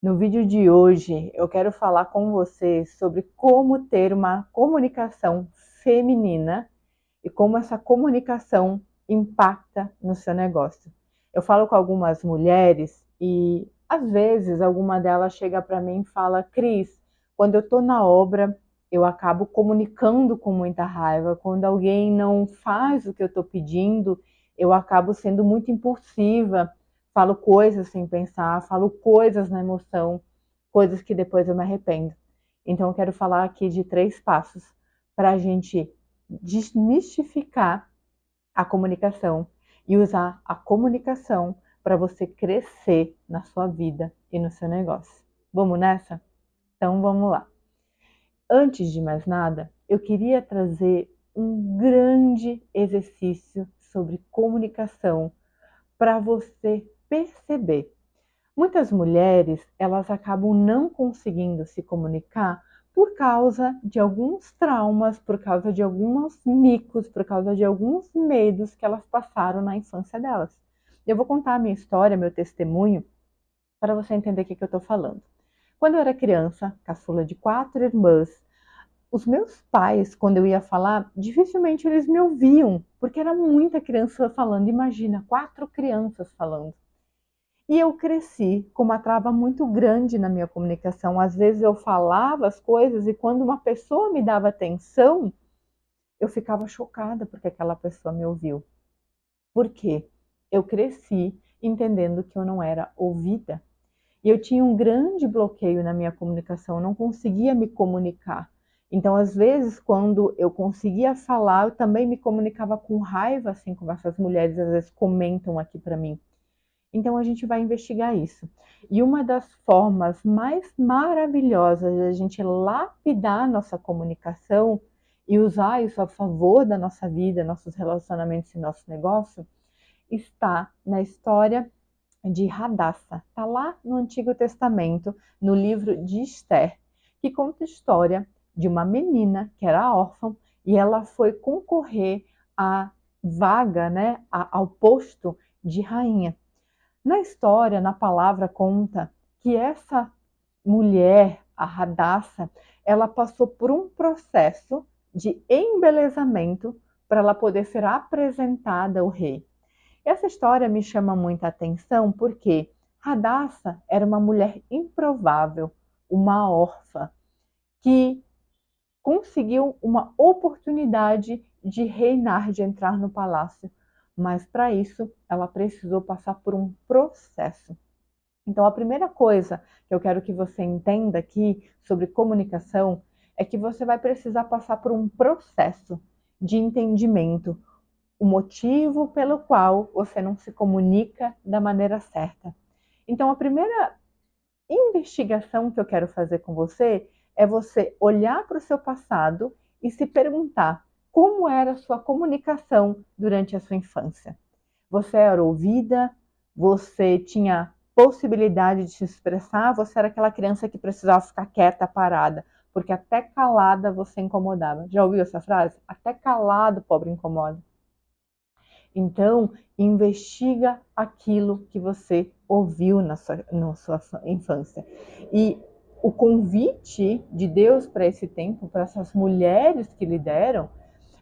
No vídeo de hoje, eu quero falar com você sobre como ter uma comunicação feminina e como essa comunicação impacta no seu negócio. Eu falo com algumas mulheres e, às vezes, alguma delas chega para mim e fala: Cris, quando eu estou na obra, eu acabo comunicando com muita raiva. Quando alguém não faz o que eu estou pedindo, eu acabo sendo muito impulsiva. Falo coisas sem pensar, falo coisas na emoção, coisas que depois eu me arrependo. Então, eu quero falar aqui de 3 passos para a gente desmistificar a comunicação e usar a comunicação para você crescer na sua vida e no seu negócio. Vamos nessa? Então, vamos lá. Antes de mais nada, eu queria trazer um grande exercício sobre comunicação para você perceber. Muitas mulheres, elas acabam não conseguindo se comunicar por causa de alguns traumas, por causa de alguns micos, por causa de alguns medos que elas passaram na infância delas. Eu vou contar a minha história, meu testemunho, para você entender o que eu estou falando. Quando eu era criança, caçula de 4 irmãs, os meus pais, quando eu ia falar, dificilmente eles me ouviam, porque era muita criança falando. Imagina, 4 crianças falando. E eu cresci com uma trava muito grande na minha comunicação. Às vezes eu falava as coisas e quando uma pessoa me dava atenção, eu ficava chocada porque aquela pessoa me ouviu. Por quê? Eu cresci entendendo que eu não era ouvida. E eu tinha um grande bloqueio na minha comunicação, eu não conseguia me comunicar. Então, às vezes, quando eu conseguia falar, eu também me comunicava com raiva, assim como essas mulheres às vezes comentam aqui para mim. Então a gente vai investigar isso. E uma das formas mais maravilhosas de a gente lapidar nossa comunicação e usar isso a favor da nossa vida, nossos relacionamentos e nosso negócio, está na história de Radassa. Está lá no Antigo Testamento, no livro de Esther, que conta a história de uma menina que era órfã e ela foi concorrer à vaga, né, ao posto de rainha. Na história, na palavra, conta que essa mulher, a Radassa, ela passou por um processo de embelezamento para ela poder ser apresentada ao rei. Essa história me chama muita atenção porque Radassa era uma mulher improvável, uma órfã, que conseguiu uma oportunidade de reinar, de entrar no palácio. Mas para isso, ela precisou passar por um processo. Então, a primeira coisa que eu quero que você entenda aqui sobre comunicação é que você vai precisar passar por um processo de entendimento, o motivo pelo qual você não se comunica da maneira certa. Então, a primeira investigação que eu quero fazer com você é você olhar para o seu passado e se perguntar como era a sua comunicação durante a sua infância. Você era ouvida? Você tinha possibilidade de se expressar? Você era aquela criança que precisava ficar quieta, parada? Porque até calada você incomodava. Já ouviu essa frase? Até calado, pobre, incomoda. Então, investiga aquilo que você ouviu na sua infância. E o convite de Deus para esse tempo, para essas mulheres que lhe deram,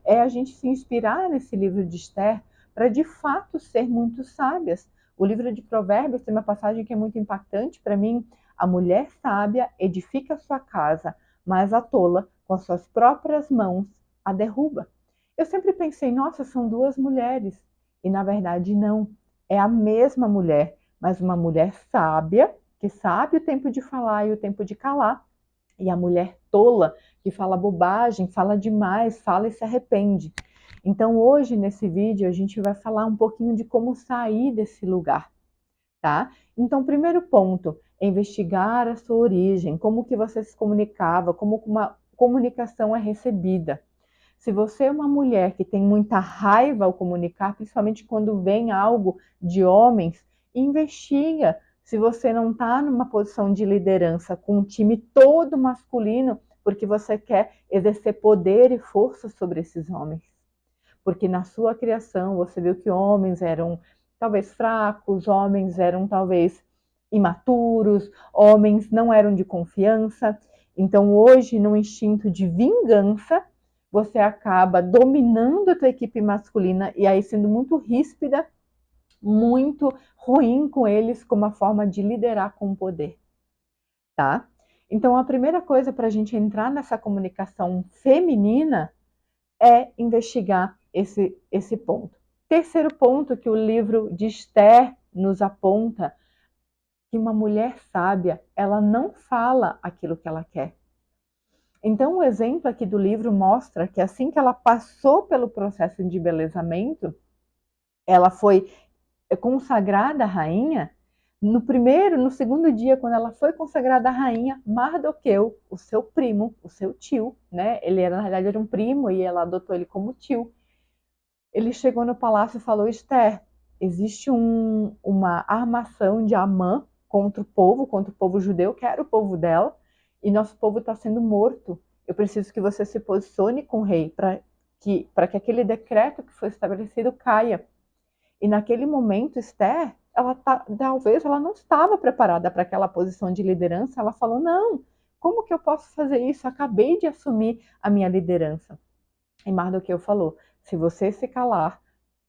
é a gente se inspirar nesse livro de Esther para de fato ser muito sábias. O livro de Provérbios tem uma passagem que é muito impactante para mim. A mulher sábia edifica a sua casa, mas a tola, com as suas próprias mãos, a derruba. Eu sempre pensei, nossa, são 2 mulheres. E na verdade não. É a mesma mulher, mas uma mulher sábia, que sabe o tempo de falar e o tempo de calar. E a mulher tola, que fala bobagem, fala demais, fala e se arrepende. Então hoje nesse vídeo a gente vai falar um pouquinho de como sair desse lugar, tá? Então primeiro ponto é investigar a sua origem, como que você se comunicava, como uma comunicação é recebida. Se você é uma mulher que tem muita raiva ao comunicar, principalmente quando vem algo de homens, investiga. Se você não está numa posição de liderança com um time todo masculino, porque você quer exercer poder e força sobre esses homens. Porque na sua criação você viu que homens eram talvez fracos, homens eram talvez imaturos, homens não eram de confiança. Então hoje, no instinto de vingança, você acaba dominando a tua equipe masculina e aí sendo muito ríspida, muito ruim com eles como uma forma de liderar com poder, tá? Então a primeira coisa para a gente entrar nessa comunicação feminina é investigar esse ponto. Terceiro ponto que o livro de Esther nos aponta, que uma mulher sábia, ela não fala aquilo que ela quer. Então, o exemplo aqui do livro mostra que assim que ela passou pelo processo de embelezamento, ela foi consagrada rainha. No segundo dia, quando ela foi consagrada rainha, Mardoqueu, o seu primo, o seu tio, né? Ele era, na realidade, era um primo e ela adotou ele como tio. Ele chegou no palácio e falou: Esther, existe uma armação de Amã contra o povo judeu, que era o povo dela, e nosso povo está sendo morto. Eu preciso que você se posicione com o rei para que aquele decreto que foi estabelecido caia. E naquele momento, Esther, talvez ela não estava preparada para aquela posição de liderança. Ela falou: não, como que eu posso fazer isso? Acabei de assumir a minha liderança. E Mardoqueu falou: se você se calar,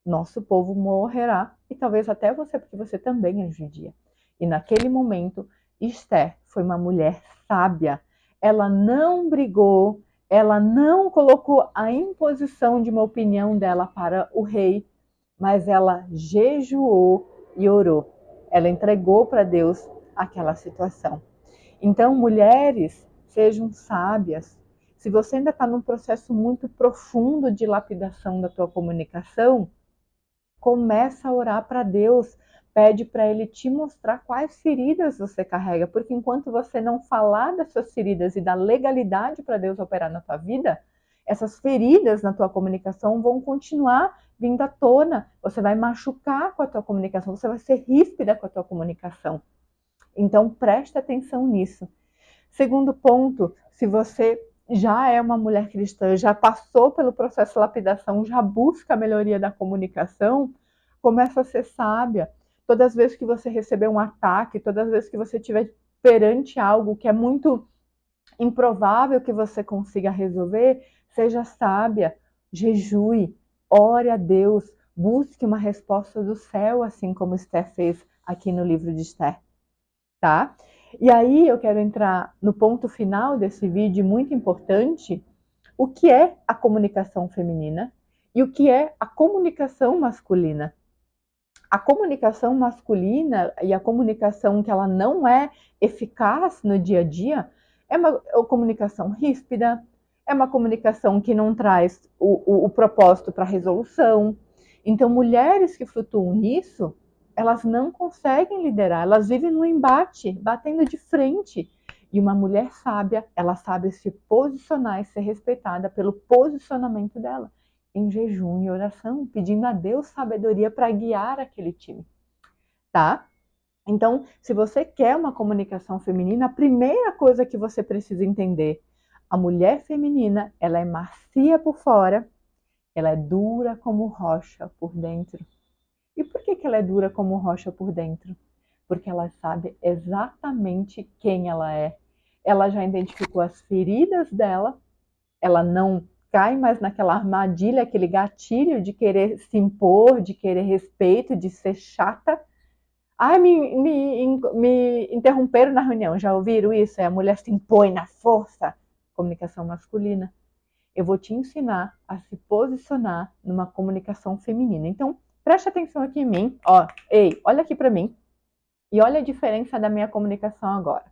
nosso povo morrerá, e talvez até você, porque você também é judia. E naquele momento, Esther foi uma mulher sábia. Ela não brigou, ela não colocou a imposição de uma opinião dela para o rei, mas ela jejuou e orou. Ela entregou para Deus aquela situação. Então, mulheres, sejam sábias. Se você ainda está num processo muito profundo de lapidação da tua comunicação, começa a orar para Deus, pede para Ele te mostrar quais feridas você carrega, porque enquanto você não falar das suas feridas e da legalidade para Deus operar na tua vida, essas feridas na tua comunicação vão continuar vindo à tona, você vai machucar com a tua comunicação, você vai ser ríspida com a tua comunicação. Então preste atenção nisso. Segundo ponto, se você já é uma mulher cristã, já passou pelo processo de lapidação, já busca a melhoria da comunicação, começa a ser sábia. Todas as vezes que você receber um ataque, todas as vezes que você estiver perante algo que é muito improvável que você consiga resolver, seja sábia, jejue, ore a Deus, busque uma resposta do céu, assim como Esther fez aqui no livro de Esther, tá? E aí eu quero entrar no ponto final desse vídeo muito importante, o que é a comunicação feminina e o que é a comunicação masculina. A comunicação masculina e a comunicação que ela não é eficaz no dia a dia é uma comunicação ríspida, é uma comunicação que não traz o propósito para a resolução. Então, mulheres que flutuam nisso, elas não conseguem liderar, elas vivem no embate, batendo de frente. E uma mulher sábia, ela sabe se posicionar e ser respeitada pelo posicionamento dela, em jejum e oração, pedindo a Deus sabedoria para guiar aquele time, tá? Então, se você quer uma comunicação feminina, a primeira coisa que você precisa entender, a mulher feminina, ela é macia por fora, ela é dura como rocha por dentro. E por que ela é dura como rocha por dentro? Porque ela sabe exatamente quem ela é. Ela já identificou as feridas dela, ela não cai mais naquela armadilha, aquele gatilho de querer se impor, de querer respeito, de ser chata. Ai, me interromperam na reunião, já ouviram isso? A mulher se impõe na força. Comunicação masculina. Eu vou te ensinar a se posicionar numa comunicação feminina. Então, preste atenção aqui em mim. Ó, ei, olha aqui para mim. E olha a diferença da minha comunicação agora.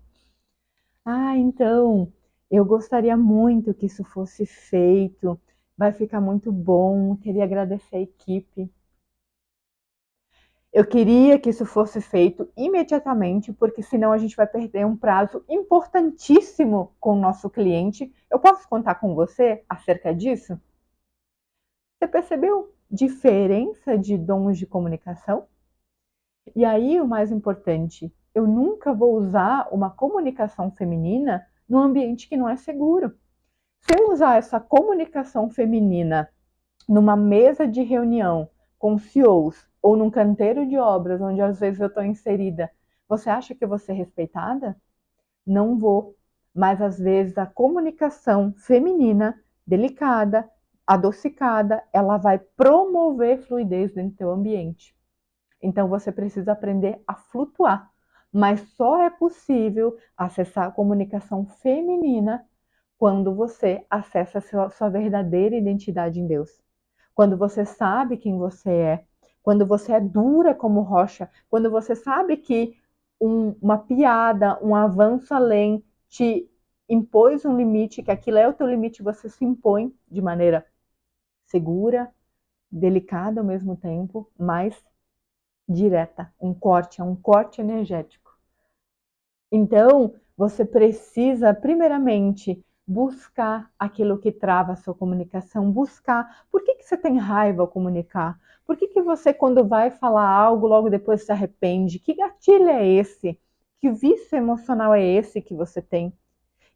Ah, então, eu gostaria muito que isso fosse feito. Vai ficar muito bom. Queria agradecer a equipe. Eu queria que isso fosse feito imediatamente, porque senão a gente vai perder um prazo importantíssimo com o nosso cliente. Eu posso contar com você acerca disso? Você percebeu diferença de dons de comunicação? E aí, o mais importante, eu nunca vou usar uma comunicação feminina num ambiente que não é seguro. Se eu usar essa comunicação feminina numa mesa de reunião com CEOs ou num canteiro de obras, onde às vezes eu estou inserida, Você acha que eu vou ser respeitada? Não vou. Mas às vezes a comunicação feminina, delicada, adocicada, ela vai promover fluidez dentro do teu ambiente. Então você precisa aprender a flutuar. Mas só é possível acessar a comunicação feminina quando você acessa a sua verdadeira identidade em Deus. Quando você sabe quem você é, quando você é dura como rocha, quando você sabe que uma piada, um avanço além te impôs um limite, que aquilo é o teu limite, você se impõe de maneira segura, delicada ao mesmo tempo, mas direta, é um corte energético. Então, você precisa, primeiramente, buscar aquilo que trava a sua comunicação, buscar. Por que você tem raiva ao comunicar? Por que você, quando vai falar algo, logo depois se arrepende? Que gatilho é esse? Que vício emocional é esse que você tem?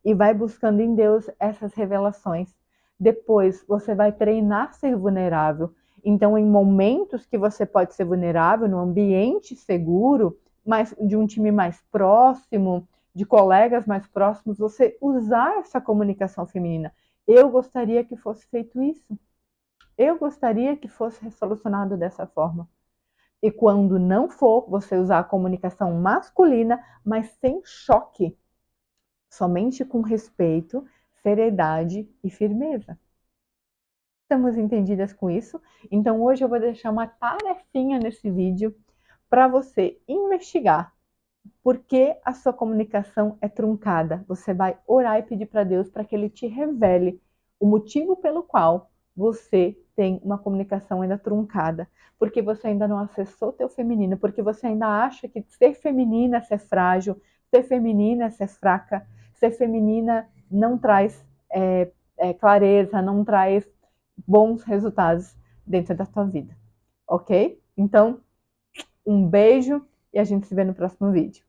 E vai buscando em Deus essas revelações. Depois, você vai treinar ser vulnerável. Então, em momentos que você pode ser vulnerável, num ambiente seguro, mas de um time mais próximo, de colegas mais próximos, você usar essa comunicação feminina. Eu gostaria que fosse feito isso. Eu gostaria que fosse solucionado dessa forma. E quando não for, você usar a comunicação masculina, mas sem choque, somente com respeito, seriedade e firmeza. Estamos entendidas com isso? Então hoje eu vou deixar uma tarefinha nesse vídeo para você investigar por que a sua comunicação é truncada. Você vai orar e pedir para Deus para que Ele te revele o motivo pelo qual você tem uma comunicação ainda truncada, porque você ainda não acessou o teu feminino, porque você ainda acha que ser feminina é ser frágil, ser feminina é ser fraca, ser feminina não traz clareza, não traz bons resultados dentro da tua vida, ok? Então, um beijo e a gente se vê no próximo vídeo.